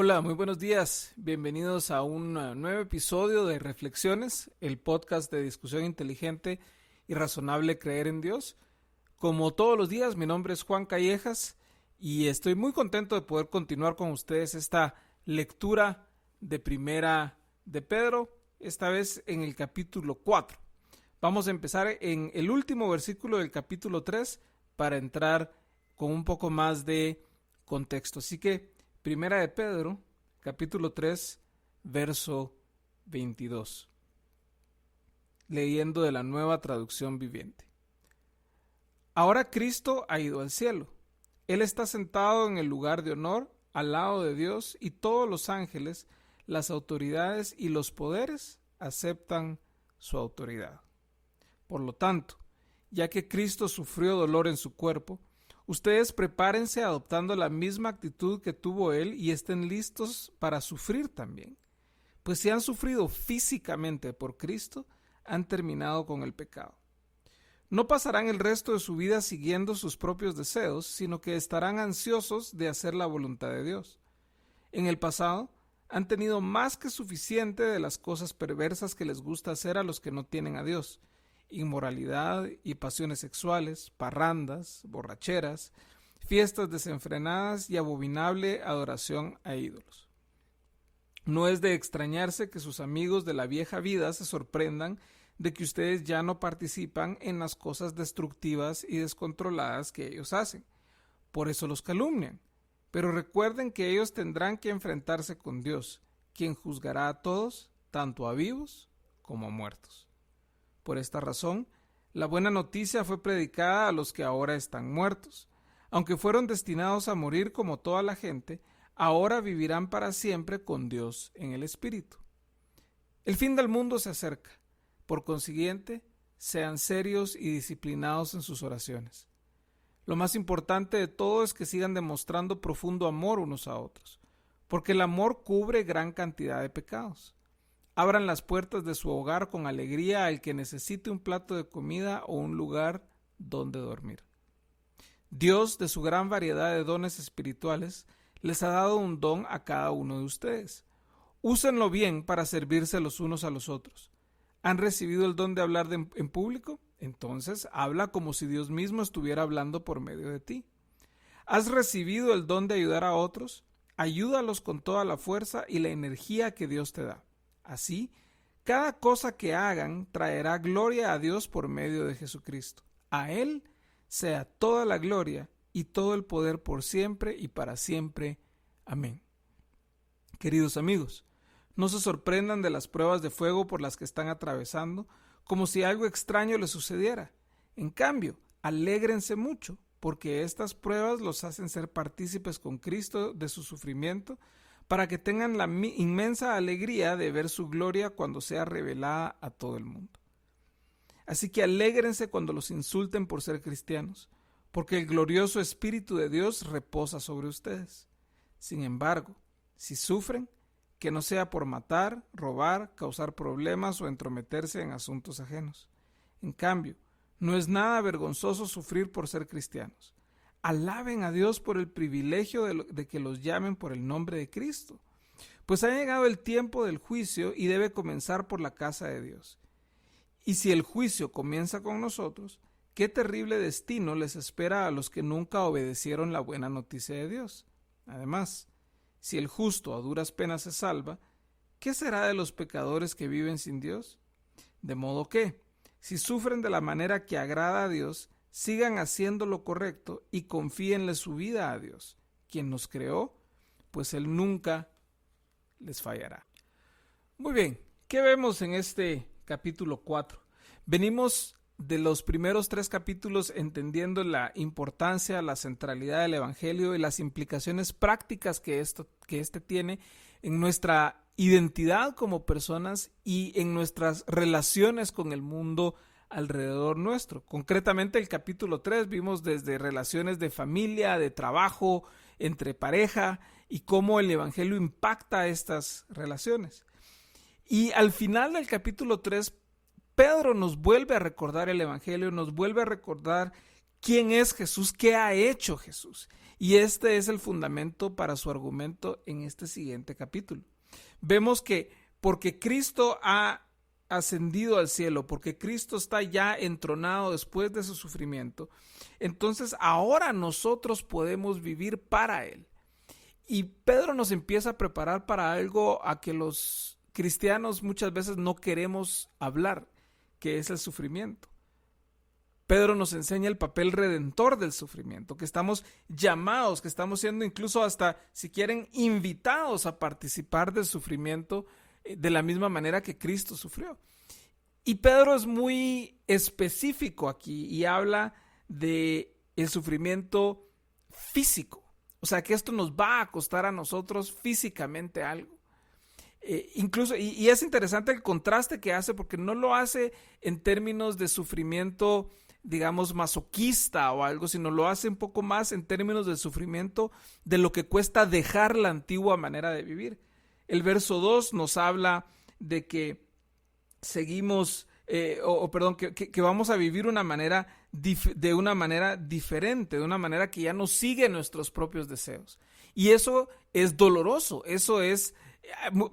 Hola, muy buenos días. Bienvenidos a un nuevo episodio de Reflexiones, el podcast de discusión inteligente y razonable creer en Dios. Como todos los días, mi nombre es Juan Callejas y estoy muy contento de poder continuar con ustedes esta lectura de Primera de Pedro, esta vez en el capítulo 4. Vamos a empezar en el último versículo del capítulo 3 para entrar con un poco más de contexto. Así que Primera de Pedro, capítulo 3, verso 22. Leyendo de la Nueva Traducción Viviente. Ahora Cristo ha ido al cielo. Él está sentado en el lugar de honor, al lado de Dios, y todos los ángeles, las autoridades y los poderes aceptan su autoridad. Por lo tanto, ya que Cristo sufrió dolor en su cuerpo, ustedes prepárense adoptando la misma actitud que tuvo Él y estén listos para sufrir también. Pues si han sufrido físicamente por Cristo, han terminado con el pecado. No pasarán el resto de su vida siguiendo sus propios deseos, sino que estarán ansiosos de hacer la voluntad de Dios. En el pasado, han tenido más que suficiente de las cosas perversas que les gusta hacer a los que no tienen a Dios: inmoralidad y pasiones sexuales, parrandas, borracheras, fiestas desenfrenadas y abominable adoración a ídolos. No es de extrañarse que sus amigos de la vieja vida se sorprendan de que ustedes ya no participan en las cosas destructivas y descontroladas que ellos hacen. Por eso los calumnian. Pero recuerden que ellos tendrán que enfrentarse con Dios, quien juzgará a todos, tanto a vivos como a muertos. Por esta razón, la buena noticia fue predicada a los que ahora están muertos. Aunque fueron destinados a morir como toda la gente, ahora vivirán para siempre con Dios en el Espíritu. El fin del mundo se acerca. Por consiguiente, sean serios y disciplinados en sus oraciones. Lo más importante de todo es que sigan demostrando profundo amor unos a otros, porque el amor cubre gran cantidad de pecados. Abran las puertas de su hogar con alegría al que necesite un plato de comida o un lugar donde dormir. Dios, de su gran variedad de dones espirituales, les ha dado un don a cada uno de ustedes. Úsenlo bien para servirse los unos a los otros. ¿Han recibido el don de hablar en público? Entonces habla como si Dios mismo estuviera hablando por medio de ti. ¿Has recibido el don de ayudar a otros? Ayúdalos con toda la fuerza y la energía que Dios te da. Así, cada cosa que hagan traerá gloria a Dios por medio de Jesucristo. A Él sea toda la gloria y todo el poder por siempre y para siempre. Amén. Queridos amigos, no se sorprendan de las pruebas de fuego por las que están atravesando, como si algo extraño les sucediera. En cambio, alégrense mucho, porque estas pruebas los hacen ser partícipes con Cristo de su sufrimiento, para que tengan la inmensa alegría de ver su gloria cuando sea revelada a todo el mundo. Así que alégrense cuando los insulten por ser cristianos, porque el glorioso Espíritu de Dios reposa sobre ustedes. Sin embargo, si sufren, que no sea por matar, robar, causar problemas o entrometerse en asuntos ajenos. En cambio, no es nada vergonzoso sufrir por ser cristianos. Alaben a Dios por el privilegio de que los llamen por el nombre de Cristo. Pues ha llegado el tiempo del juicio y debe comenzar por la casa de Dios. Y si el juicio comienza con nosotros, qué terrible destino les espera a los que nunca obedecieron la buena noticia de Dios. Además, si el justo a duras penas se salva, ¿qué será de los pecadores que viven sin Dios? De modo que, si sufren de la manera que agrada a Dios, sigan haciendo lo correcto y confíenle su vida a Dios, quien nos creó, pues Él nunca les fallará. Muy bien, ¿qué vemos en este capítulo 4? Venimos de los primeros 3 capítulos entendiendo la importancia, la centralidad del Evangelio y las implicaciones prácticas que este tiene en nuestra identidad como personas y en nuestras relaciones con el mundo alrededor nuestro. Concretamente el capítulo 3 vimos desde relaciones de familia, de trabajo, entre pareja y cómo el Evangelio impacta estas relaciones. Y al final del capítulo 3 Pedro nos vuelve a recordar el Evangelio, nos vuelve a recordar quién es Jesús, qué ha hecho Jesús. Y este es el fundamento para su argumento en este siguiente capítulo. Vemos que porque Cristo ha ascendido al cielo, porque Cristo está ya entronado después de su sufrimiento, entonces ahora nosotros podemos vivir para Él. Y Pedro nos empieza a preparar para algo a que los cristianos muchas veces no queremos hablar, que es el sufrimiento. Pedro nos enseña el papel redentor del sufrimiento, que estamos llamados, que estamos siendo incluso hasta, si quieren, invitados a participar del sufrimiento de la misma manera que Cristo sufrió. Y Pedro es muy específico aquí y habla de el sufrimiento físico. O sea, que esto nos va a costar a nosotros físicamente algo. Incluso, y es interesante el contraste que hace, porque no lo hace en términos de sufrimiento, digamos, masoquista o algo, sino lo hace un poco más en términos de sufrimiento de lo que cuesta dejar la antigua manera de vivir. El verso 2 nos habla de que seguimos, que vamos a vivir de una manera diferente, de una manera que ya no sigue nuestros propios deseos. Y eso es doloroso, eso es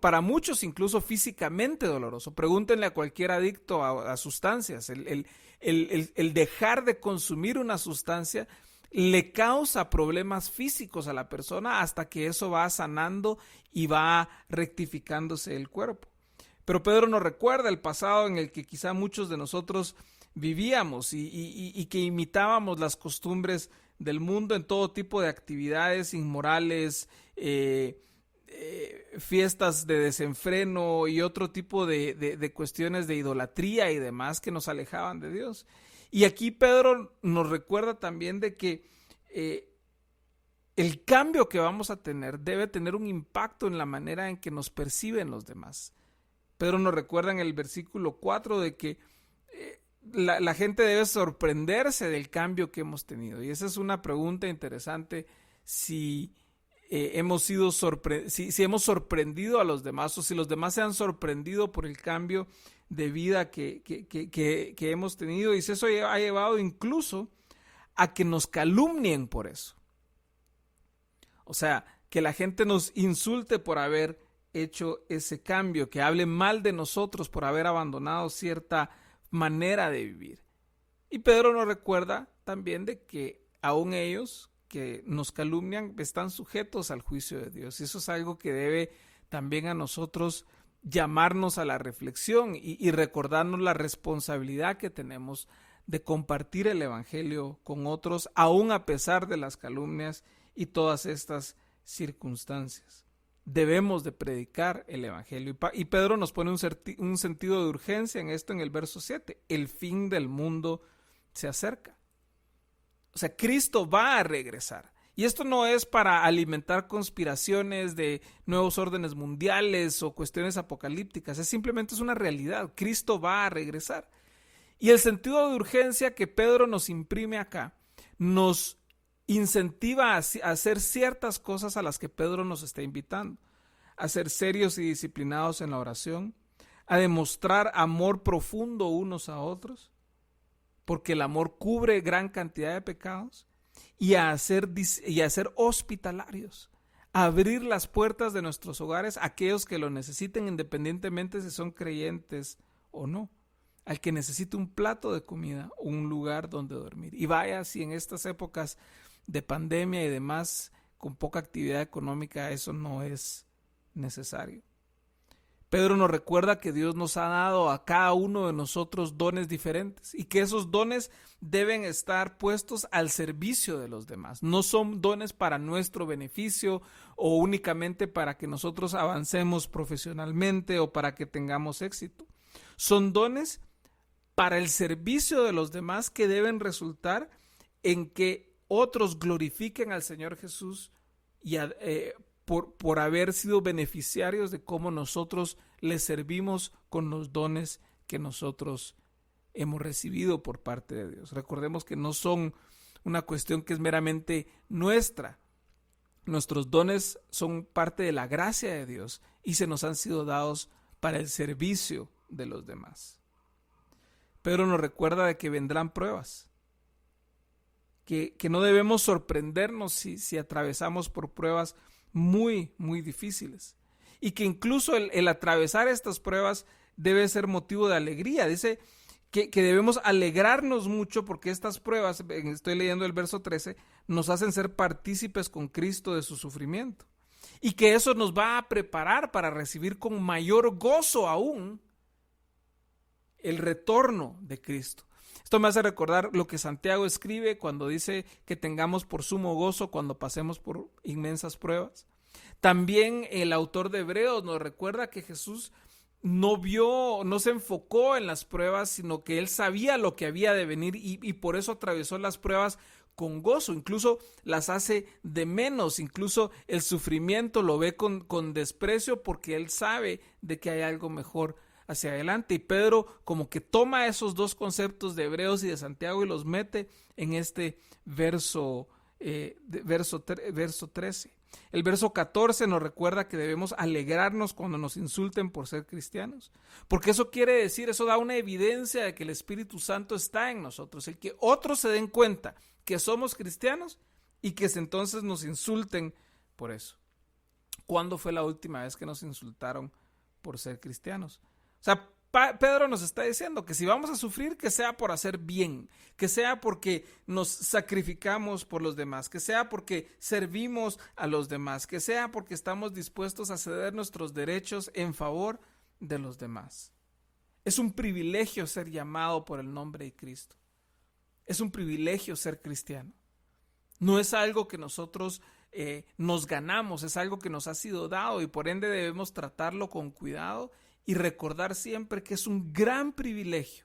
para muchos incluso físicamente doloroso. Pregúntenle a cualquier adicto a sustancias. El dejar de consumir una sustancia le causa problemas físicos a la persona hasta que eso va sanando y va rectificándose el cuerpo. Pero Pedro nos recuerda el pasado en el que quizá muchos de nosotros vivíamos y que imitábamos las costumbres del mundo en todo tipo de actividades inmorales, fiestas de desenfreno y otro tipo de cuestiones de idolatría y demás que nos alejaban de Dios. Y aquí Pedro nos recuerda también de que el cambio que vamos a tener debe tener un impacto en la manera en que nos perciben los demás. Pedro nos recuerda en el versículo 4 de que la gente debe sorprenderse del cambio que hemos tenido. Y esa es una pregunta interesante, si hemos sorprendido a los demás, o si los demás se han sorprendido por el cambio de vida que hemos tenido, y si eso ha llevado incluso a que nos calumnien por eso. O sea, que la gente nos insulte por haber hecho ese cambio, que hable mal de nosotros por haber abandonado cierta manera de vivir. Y Pedro nos recuerda también de que aún ellos que nos calumnian están sujetos al juicio de Dios. Y eso es algo que debe también a nosotros llamarnos a la reflexión y recordarnos la responsabilidad que tenemos de compartir el evangelio con otros, aún a pesar de las calumnias y todas estas circunstancias. Debemos de predicar el evangelio. Y Pedro nos pone un sentido de urgencia en esto en el verso 7. El fin del mundo se acerca. O sea, Cristo va a regresar. Y esto no es para alimentar conspiraciones de nuevos órdenes mundiales o cuestiones apocalípticas. Simplemente es una realidad. Cristo va a regresar. Y el sentido de urgencia que Pedro nos imprime acá nos incentiva a hacer ciertas cosas a las que Pedro nos está invitando. A ser serios y disciplinados en la oración. A demostrar amor profundo unos a otros, porque el amor cubre gran cantidad de pecados, y a ser hospitalarios, a abrir las puertas de nuestros hogares a aquellos que lo necesiten, independientemente si son creyentes o no, al que necesite un plato de comida o un lugar donde dormir. Y vaya, si en estas épocas de pandemia y demás, con poca actividad económica, eso no es necesario. Pedro nos recuerda que Dios nos ha dado a cada uno de nosotros dones diferentes y que esos dones deben estar puestos al servicio de los demás. No son dones para nuestro beneficio o únicamente para que nosotros avancemos profesionalmente o para que tengamos éxito. Son dones para el servicio de los demás que deben resultar en que otros glorifiquen al Señor Jesús y por haber sido beneficiarios de cómo nosotros les servimos con los dones que nosotros hemos recibido por parte de Dios. Recordemos que no son una cuestión que es meramente nuestra. Nuestros dones son parte de la gracia de Dios y se nos han sido dados para el servicio de los demás. Pedro nos recuerda de que vendrán pruebas. que no debemos sorprendernos si atravesamos por pruebas muy, muy difíciles. Y que incluso el atravesar estas pruebas debe ser motivo de alegría. Dice que debemos alegrarnos mucho porque estas pruebas, estoy leyendo el verso 13, nos hacen ser partícipes con Cristo de su sufrimiento. Y que eso nos va a preparar para recibir con mayor gozo aún el retorno de Cristo. Esto me hace recordar lo que Santiago escribe cuando dice que tengamos por sumo gozo cuando pasemos por inmensas pruebas. También el autor de Hebreos nos recuerda que Jesús no se enfocó en las pruebas, sino que él sabía lo que había de venir y por eso atravesó las pruebas con gozo, incluso las hace de menos, incluso el sufrimiento lo ve con desprecio porque él sabe de que hay algo mejor hacia adelante. Y Pedro como que toma esos dos conceptos de Hebreos y de Santiago y los mete en este verso 13. El verso 14 nos recuerda que debemos alegrarnos cuando nos insulten por ser cristianos, porque eso quiere decir, eso da una evidencia de que el Espíritu Santo está en nosotros, el que otros se den cuenta que somos cristianos y que entonces nos insulten por eso. ¿Cuándo fue la última vez que nos insultaron por ser cristianos? O sea, Pedro nos está diciendo que si vamos a sufrir, que sea por hacer bien, que sea porque nos sacrificamos por los demás, que sea porque servimos a los demás, que sea porque estamos dispuestos a ceder nuestros derechos en favor de los demás. Es un privilegio ser llamado por el nombre de Cristo. Es un privilegio ser cristiano. No es algo que nosotros nos ganamos, es algo que nos ha sido dado y por ende debemos tratarlo con cuidado y recordar siempre que es un gran privilegio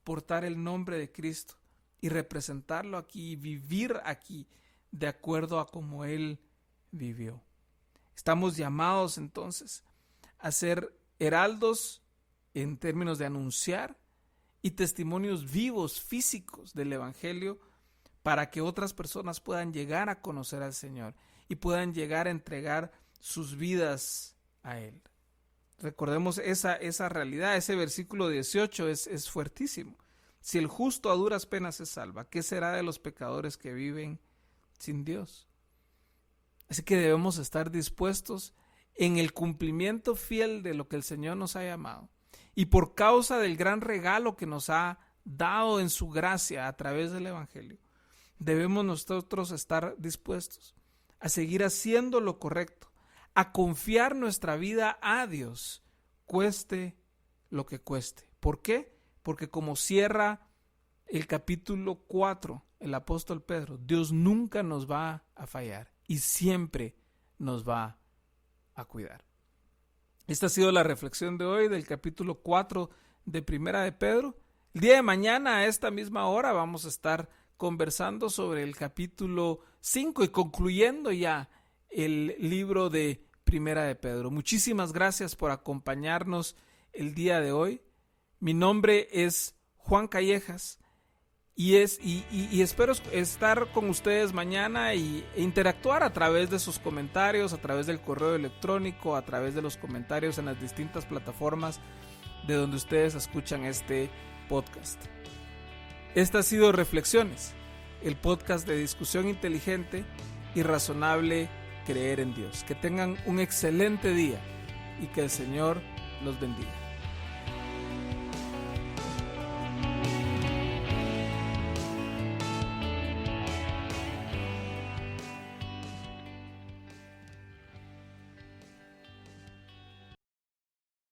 portar el nombre de Cristo y representarlo aquí y vivir aquí de acuerdo a como Él vivió. Estamos llamados entonces a ser heraldos en términos de anunciar y testimonios vivos, físicos del Evangelio para que otras personas puedan llegar a conocer al Señor y puedan llegar a entregar sus vidas a Él. Recordemos esa realidad, ese versículo 18 es fuertísimo. Si el justo a duras penas se salva, ¿qué será de los pecadores que viven sin Dios? Así que debemos estar dispuestos en el cumplimiento fiel de lo que el Señor nos ha llamado. Y por causa del gran regalo que nos ha dado en su gracia a través del Evangelio, debemos nosotros estar dispuestos a seguir haciendo lo correcto, a confiar nuestra vida a Dios, cueste lo que cueste. ¿Por qué? Porque como cierra el capítulo 4, el apóstol Pedro, Dios nunca nos va a fallar y siempre nos va a cuidar. Esta ha sido la reflexión de hoy del capítulo 4 de Primera de Pedro. El día de mañana a esta misma hora vamos a estar conversando sobre el capítulo 5 y concluyendo ya el libro de Primera de Pedro. Muchísimas gracias por acompañarnos el día de hoy. Mi nombre es Juan Callejas y espero estar con ustedes mañana e interactuar a través de sus comentarios, a través del correo electrónico, a través de los comentarios en las distintas plataformas de donde ustedes escuchan este podcast. Esta ha sido Reflexiones, el podcast de discusión inteligente y razonable creer en Dios. Que tengan un excelente día y que el Señor los bendiga.